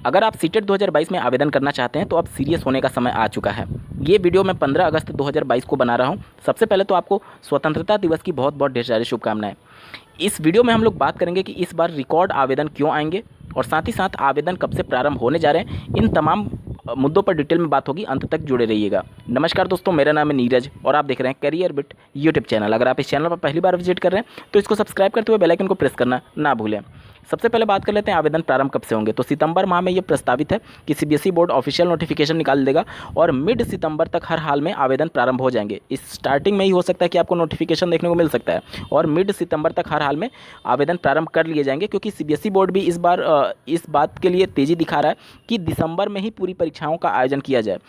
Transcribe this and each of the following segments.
अगर आप सीटेट 2022 में आवेदन करना चाहते हैं तो अब सीरियस होने का समय आ चुका है। ये वीडियो मैं 15 अगस्त 2022 को बना रहा हूँ। सबसे पहले तो आपको स्वतंत्रता दिवस की बहुत बहुत ढेर सारी शुभकामनाएं। इस वीडियो में हम लोग बात करेंगे कि इस बार रिकॉर्ड आवेदन क्यों आएंगे और साथ ही साथ आवेदन कब से प्रारंभ होने जा रहे हैं। इन तमाम मुद्दों पर डिटेल में बात होगी, अंत तक जुड़े रहिएगा। नमस्कार दोस्तों, मेरा नाम है नीरज और आप देख रहे हैं करियर बिट यूट्यूब चैनल। अगर आप इस चैनल पर पहली बार विजिट कर रहे हैं तो इसको सब्सक्राइब करते हुए बेल आइकन को प्रेस करना ना भूलें। सबसे पहले बात कर लेते हैं आवेदन प्रारंभ कब से होंगे। तो सितंबर माह में ये प्रस्तावित है कि सीबीएसई बोर्ड ऑफिशियल नोटिफिकेशन निकाल देगा और मिड सितंबर तक हर हाल में आवेदन प्रारंभ हो जाएंगे। इस स्टार्टिंग में ही हो सकता है कि आपको नोटिफिकेशन देखने को मिल सकता है और मिड सितंबर तक हर हाल में आवेदन प्रारंभ कर लिए जाएंगे, क्योंकि सीबीएसई बोर्ड भी इस बार इस बात के लिए तेज़ी दिखा रहा है कि दिसंबर में ही पूरी परीक्षाओं का आयोजन किया जाए।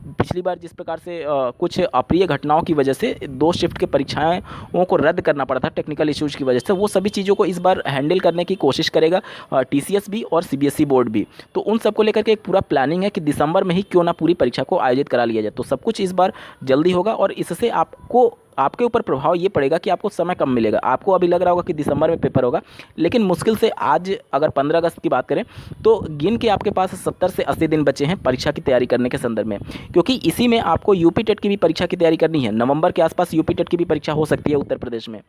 पिछली बार जिस प्रकार से कुछ अप्रिय घटनाओं की वजह से 2 शिफ्ट के परीक्षाओं को रद्द करना पड़ा था टेक्निकल इश्यूज़ की वजह से, वो सभी चीज़ों को इस बार हैंडल करने की कोशिश करेगा टीसीएस भी और सीबीएसई बोर्ड भी। तो उन सबको लेकर के एक पूरा प्लानिंग है कि दिसंबर में ही क्यों ना पूरी परीक्षा को आयोजित करा लिया जाए। तो सब कुछ इस बार जल्दी होगा और इससे आपके ऊपर प्रभाव ये पड़ेगा कि आपको समय कम मिलेगा। आपको अभी लग रहा होगा कि दिसंबर में पेपर होगा, लेकिन मुश्किल से आज अगर 15 अगस्त की बात करें तो गिन के आपके पास 70 से 80 दिन बचे हैं परीक्षा की तैयारी करने के संदर्भ में, क्योंकि इसी में आपको यूपी टेट की भी परीक्षा की तैयारी करनी है। नवंबर के आसपास यूपी टेट की भी परीक्षा हो सकती है उत्तर प्रदेश में।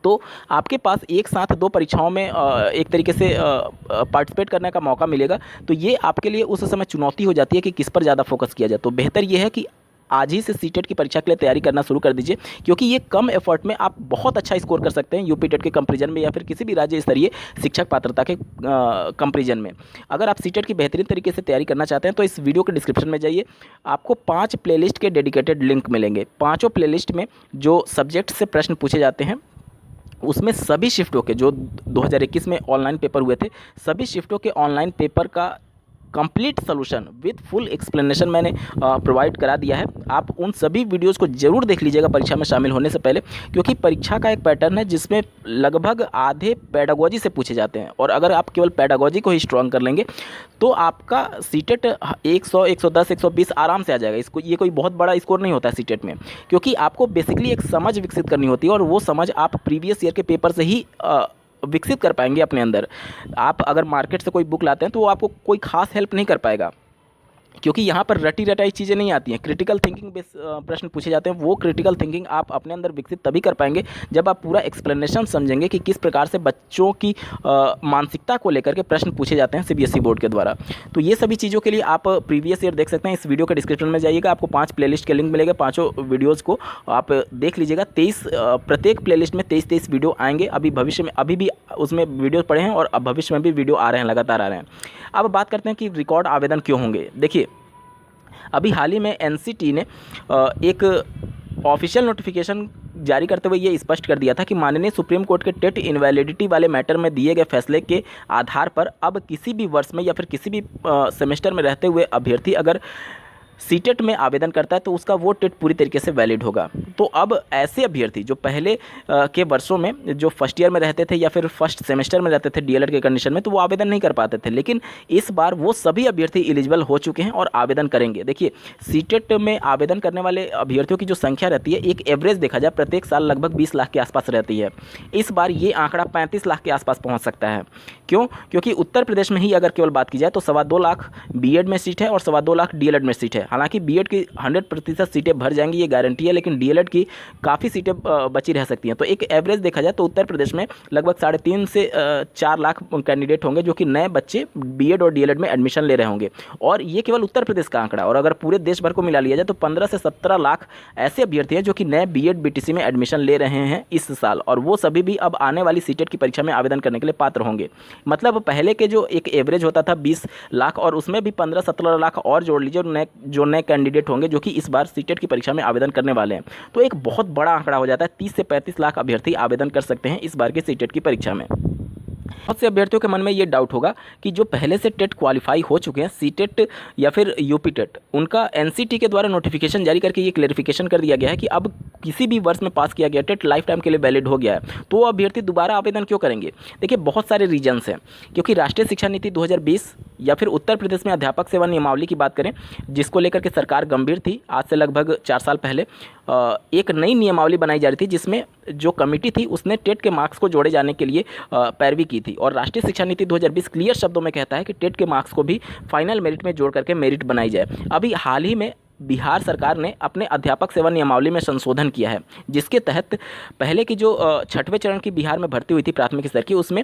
तो आपके पास एक साथ 2 परीक्षाओं में एक तरीके से पार्टिसिपेट करने का मौका मिलेगा। तो ये आपके लिए उस समय चुनौती हो जाती है कि किस पर ज़्यादा फोकस किया जाए। तो बेहतर ये है कि आज ही से सीटेट की परीक्षा के लिए तैयारी करना शुरू कर दीजिए, क्योंकि ये कम एफर्ट में आप बहुत अच्छा स्कोर कर सकते हैं यूपी टेट के कंपैरिजन में या फिर किसी भी राज्य स्तरीय शिक्षक पात्रता के कंपैरिजन में। अगर आप सीटेट की बेहतरीन तरीके से तैयारी करना चाहते हैं तो इस वीडियो के डिस्क्रिप्शन में जाइए, आपको 5 प्लेलिस्ट के डेडिकेटेड लिंक मिलेंगे। पाँचों प्लेलिस्ट में जो सब्जेक्ट से प्रश्न पूछे जाते हैं उसमें सभी शिफ्टों के जो 2021 में ऑनलाइन पेपर हुए थे, सभी शिफ्टों के ऑनलाइन पेपर का complete solution with full explanation मैंने प्रोवाइड करा दिया है। आप उन सभी वीडियोस को जरूर देख लीजिएगा परीक्षा में शामिल होने से पहले, क्योंकि परीक्षा का एक पैटर्न है जिसमें लगभग आधे पेडागोजी से पूछे जाते हैं और अगर आप केवल पेडागोजी को ही स्ट्रॉन्ग कर लेंगे तो आपका सीटेट 100, 110, 120 आराम से आ जाएगा। इसको ये कोई बहुत बड़ा स्कोर नहीं होता है सीटेट में, क्योंकि आपको बेसिकली एक समझ विकसित करनी होती है और वो समझ आप प्रीवियस ईयर के पेपर से ही विकसित कर पाएंगे अपने अंदर। आप अगर मार्केट से कोई बुक लाते हैं तो वो आपको कोई खास हेल्प नहीं कर पाएगा, क्योंकि यहाँ पर रटी रटाई चीज़ें नहीं आती हैं। क्रिटिकल थिंकिंग बेस प्रश्न पूछे जाते हैं। वो क्रिटिकल थिंकिंग आप अपने अंदर विकसित तभी कर पाएंगे जब आप पूरा एक्सप्लेनेशन समझेंगे कि किस प्रकार से बच्चों की मानसिकता को लेकर के प्रश्न पूछे जाते हैं सीबीएसई बोर्ड के द्वारा। तो ये सभी चीज़ों के लिए आप प्रीवियस ईयर देख सकते हैं। इस वीडियो के डिस्क्रिप्शन में जाइएगा, आपको 5 प्लेलिस्ट के लिंक मिलेगा। पाँचों वीडियोज़ को आप देख लीजिएगा। 23 प्रत्येक प्लेलिस्ट में 23 वीडियो आएंगे। अभी भविष्य में अभी भी उसमें वीडियो पड़े हैं और अब भविष्य में भी वीडियो आ रहे हैं, लगातार आ रहे हैं। अब बात करते हैं कि रिकॉर्ड आवेदन क्यों होंगे। देखिए, अभी हाल ही में एनसीटी ने एक ऑफिशियल नोटिफिकेशन जारी करते हुए ये स्पष्ट कर दिया था कि माननीय सुप्रीम कोर्ट के टेट इनवैलिडिटी वाले मैटर में दिए गए फैसले के आधार पर अब किसी भी वर्ष में या फिर किसी भी सेमेस्टर में रहते हुए अभ्यर्थी अगर सीटेट में आवेदन करता है तो उसका वो टेट पूरी तरीके से वैलिड होगा। तो अब ऐसे अभ्यर्थी जो पहले के वर्षों में जो फर्स्ट ईयर में रहते थे या फिर फर्स्ट सेमेस्टर में रहते थे डीएलएड के कंडीशन में, तो वो आवेदन नहीं कर पाते थे, लेकिन इस बार वो सभी अभ्यर्थी एलिजिबल हो चुके हैं और आवेदन करेंगे। देखिए, सीटेट में आवेदन करने वाले अभ्यर्थियों की जो संख्या रहती है, एक एवरेज देखा जाए प्रत्येक साल लगभग 20 लाख के आसपास रहती है। इस बार ये आंकड़ा 35 लाख के आसपास पहुँच सकता है। क्यों? क्योंकि उत्तर प्रदेश में ही अगर केवल बात की जाए तो 2.25 लाख बीएड में सीट है और 2.25 लाख डीएलएड में सीट है। हालांकि बीएड की 100% सीटें भर जाएंगी, ये गारंटी है, लेकिन डीएलएड की काफ़ी सीटें बची रह सकती हैं। तो एक एवरेज देखा जाए तो उत्तर प्रदेश में लगभग 3.5 से 4 लाख कैंडिडेट होंगे जो कि नए बच्चे बीएड और डीएलएड में एडमिशन ले रहे होंगे, और ये केवल उत्तर प्रदेश का आंकड़ा। और अगर पूरे देश भर को मिला लिया जाए तो 15 से 17 लाख ऐसे अभ्यर्थी हैं जो कि नए बीएड बीटीसी में एडमिशन ले रहे हैं इस साल, और वो सभी भी अब आने वाली सीटेट की परीक्षा में आवेदन करने के लिए पात्र होंगे। मतलब पहले के जो एक एवरेज होता था 20 लाख, और उसमें भी 15-17 लाख और जोड़ लीजिए जो नए कैंडिडेट होंगे जो कि इस बार सीटेट की परीक्षा में आवेदन करने वाले हैं, तो एक बहुत बड़ा आंकड़ा हो जाता है। 30 से 35 लाख अभ्यर्थी आवेदन कर सकते हैं इस बार के सीटेट की परीक्षा में। बहुत से अभ्यर्थियों के मन में ये डाउट होगा कि जो पहले से टेट क्वालिफाई हो चुके हैं, सीटेट या फिर यूपी टेट, उनका एनसीटी के द्वारा नोटिफिकेशन जारी करके ये क्लेरिफिकेशन कर दिया गया है कि अब किसी भी वर्ष में पास किया गया टेट लाइफ टाइम के लिए वैलिड हो गया है, तो वो अभ्यर्थी दोबारा आवेदन क्यों करेंगे? देखिए बहुत सारे रीजन्स हैं, क्योंकि राष्ट्रीय शिक्षा नीति 2020 या फिर उत्तर प्रदेश में अध्यापक सेवा नियमावली की बात करें, जिसको लेकर के सरकार गंभीर थी। आज से लगभग 4 साल पहले एक नई नियमावली बनाई जा रही थी, जिसमें जो कमेटी थी उसने टेट के मार्क्स को जोड़े जाने के लिए पैरवी की थी। और राष्ट्रीय शिक्षा नीति 2020 क्लियर शब्दों में कहता है कि टेट के मार्क्स को भी फाइनल मेरिट में जोड़ करके मेरिट बनाई जाए। अभी हाल ही में बिहार सरकार ने अपने अध्यापक सेवा नियमावली में संशोधन किया है, जिसके तहत पहले की जो 6वें चरण की बिहार में भर्ती हुई थी प्राथमिक स्तर की, उसमें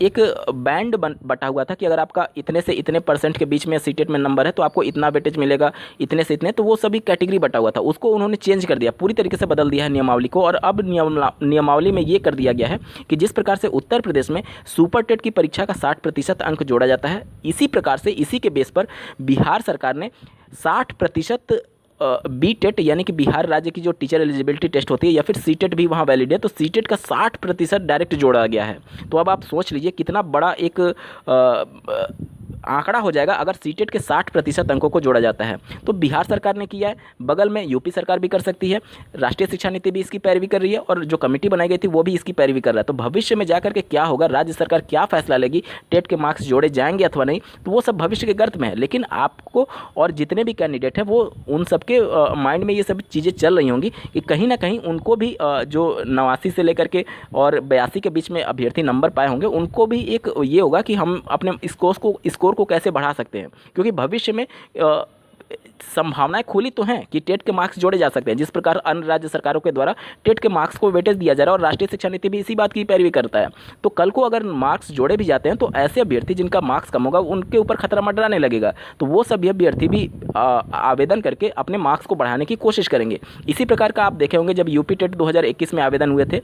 एक बैंड बटा हुआ था कि अगर आपका इतने से इतने % के बीच में सीटेट में नंबर है तो आपको इतना वेटेज मिलेगा, इतने से इतने, तो वो सभी कैटेगरी बटा हुआ था। उसको उन्होंने चेंज कर दिया, पूरी तरीके से बदल दिया है नियमावली को। और अब नियमावली में ये कर दिया गया है कि जिस प्रकार से उत्तर प्रदेश में सुपर टेट की परीक्षा का 60% अंक जोड़ा जाता है, इसी प्रकार से इसी के बेस पर बिहार सरकार ने 60% बी टेट यानी कि बिहार राज्य की जो टीचर एलिजिबिलिटी टेस्ट होती है या फिर सी टेट भी वहाँ वैलिड है, तो सी टेट का 60% डायरेक्ट जोड़ा गया है। तो अब आप सोच लीजिए कितना बड़ा एक आंकड़ा हो जाएगा अगर सीटेट के 60% अंकों को जोड़ा जाता है। तो बिहार सरकार ने किया है, बगल में यूपी सरकार भी कर सकती है, राष्ट्रीय शिक्षा नीति भी इसकी पैरवी कर रही है और जो कमेटी बनाई गई थी वो भी इसकी पैरवी कर रहा है। तो भविष्य में जाकर के क्या होगा, राज्य सरकार क्या फैसला लेगी, टेट के मार्क्स जोड़े जाएंगे अथवा नहीं, तो वो सब भविष्य के गर्त में है। लेकिन आपको और जितने भी कैंडिडेट हैं वो उन सबके माइंड में ये सब चीज़ें चल रही होंगी कि कहीं ना कहीं उनको भी जो 89 से लेकर के और 82 के बीच में अभ्यर्थी नंबर पाए होंगे, उनको भी एक ये होगा कि हम अपने स्कोर को कैसे बढ़ा सकते हैं, क्योंकि भविष्य में संभावनाएं खुली तो हैं कि टेट के मार्क्स जोड़े जा सकते हैं, जिस प्रकार अन्य राज्य सरकारों के द्वारा टेट के मार्क्स को वेटेज दिया जा रहा है और राष्ट्रीय शिक्षा नीति भी इसी बात की पैरवी करता है। तो कल को अगर मार्क्स जोड़े भी जाते हैं तो ऐसे अभ्यर्थी जिनका मार्क्स कम होगा उनके ऊपर खतरा मंडराने लगेगा, तो वो सभी अभ्यर्थी भी आवेदन करके अपने मार्क्स को बढ़ाने की कोशिश करेंगे। इसी प्रकार का आप देखे होंगे जब यूपी टेट 2021 में आवेदन हुए थे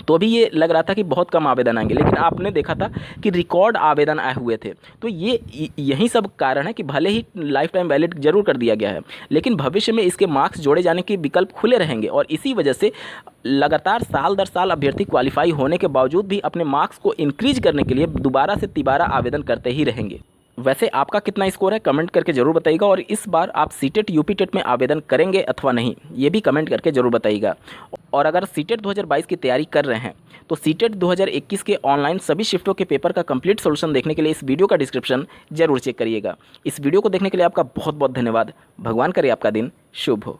तो भी ये लग रहा था कि बहुत कम आवेदन आएंगे, लेकिन आपने देखा था कि रिकॉर्ड आवेदन आए हुए थे। तो यही सब कारण है कि भले ही लाइफ टाइम वैलिड जरूर कर दिया गया है, लेकिन भविष्य में इसके मार्क्स जोड़े जाने के विकल्प खुले रहेंगे और इसी वजह से लगातार साल दर साल अभ्यर्थी क्वालिफाई होने के बावजूद भी अपने मार्क्स को इंक्रीज करने के लिए दोबारा से तिबारा आवेदन करते ही रहेंगे। वैसे आपका कितना स्कोर है कमेंट करके जरूर बताइएगा, और इस बार आप सीटेट यूपी टेट में आवेदन करेंगे अथवा नहीं, ये भी कमेंट करके जरूर बताइएगा। और अगर सीटेट 2022 की तैयारी कर रहे हैं तो सीटेट 2021 के ऑनलाइन सभी शिफ्टों के पेपर का कंप्लीट सॉल्यूशन देखने के लिए इस वीडियो का डिस्क्रिप्शन जरूर चेक करिएगा। इस वीडियो को देखने के लिए आपका बहुत बहुत धन्यवाद। भगवान करे आपका दिन शुभ हो।